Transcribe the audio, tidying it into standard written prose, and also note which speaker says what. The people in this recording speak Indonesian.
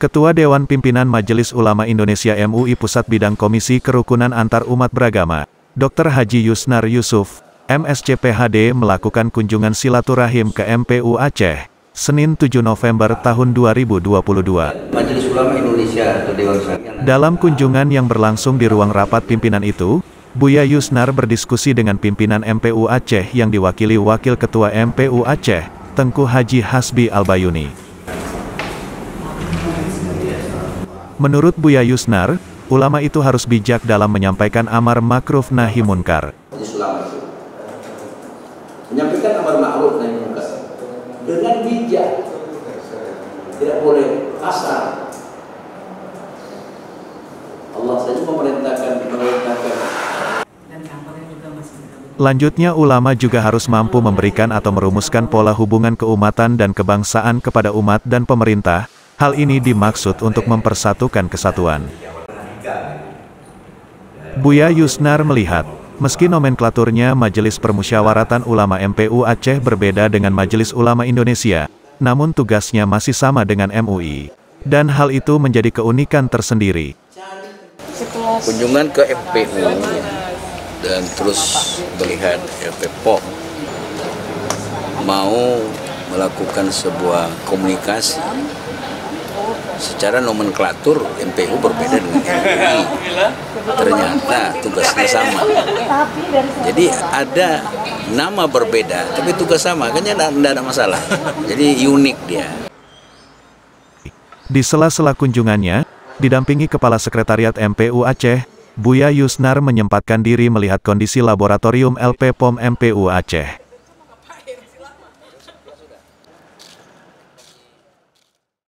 Speaker 1: Ketua Dewan Pimpinan Majelis Ulama Indonesia MUI Pusat Bidang Komisi Kerukunan Antar Umat Beragama, Dr. Haji Yusnar Yusuf, MSc.Ph.D. melakukan kunjungan silaturahim ke MPU Aceh, Senin 7 November tahun 2022.
Speaker 2: Majelis Ulama Indonesia atau Dewan Syariah.
Speaker 1: Dalam kunjungan yang berlangsung di ruang rapat pimpinan itu, Buya Yusnar berdiskusi dengan pimpinan MPU Aceh yang diwakili Wakil Ketua MPU Aceh, Tengku Haji Hasbi Albayuni. Menurut Buya Yusnar, ulama itu harus bijak dalam menyampaikan amar ma'ruf nahi munkar.
Speaker 2: Ulama itu menyampaikan amar ma'ruf nahi munkar dengan bijak, tidak boleh kasar. Allah saja memerintahkan.
Speaker 1: Lanjutnya, ulama juga harus mampu memberikan atau merumuskan pola hubungan keumatan dan kebangsaan kepada umat dan pemerintah. Hal ini dimaksud untuk mempersatukan kesatuan. Buya Yusnar melihat, meski nomenklaturnya Majelis Permusyawaratan Ulama MPU Aceh berbeda dengan Majelis Ulama Indonesia, namun tugasnya masih sama dengan MUI. Dan hal itu menjadi keunikan tersendiri.
Speaker 2: Kunjungan ke MPU dan terus melihat LPPOM mau melakukan sebuah komunikasi. Secara nomenklatur MPU berbeda dengan MUI, ternyata tugasnya sama. Jadi ada nama berbeda, tapi tugas sama, kayaknya tidak ada masalah. Jadi unik dia.
Speaker 1: Di sela-sela kunjungannya, didampingi Kepala Sekretariat MPU Aceh, Buya Yusnar menyempatkan diri melihat kondisi laboratorium LPPOM MPU Aceh.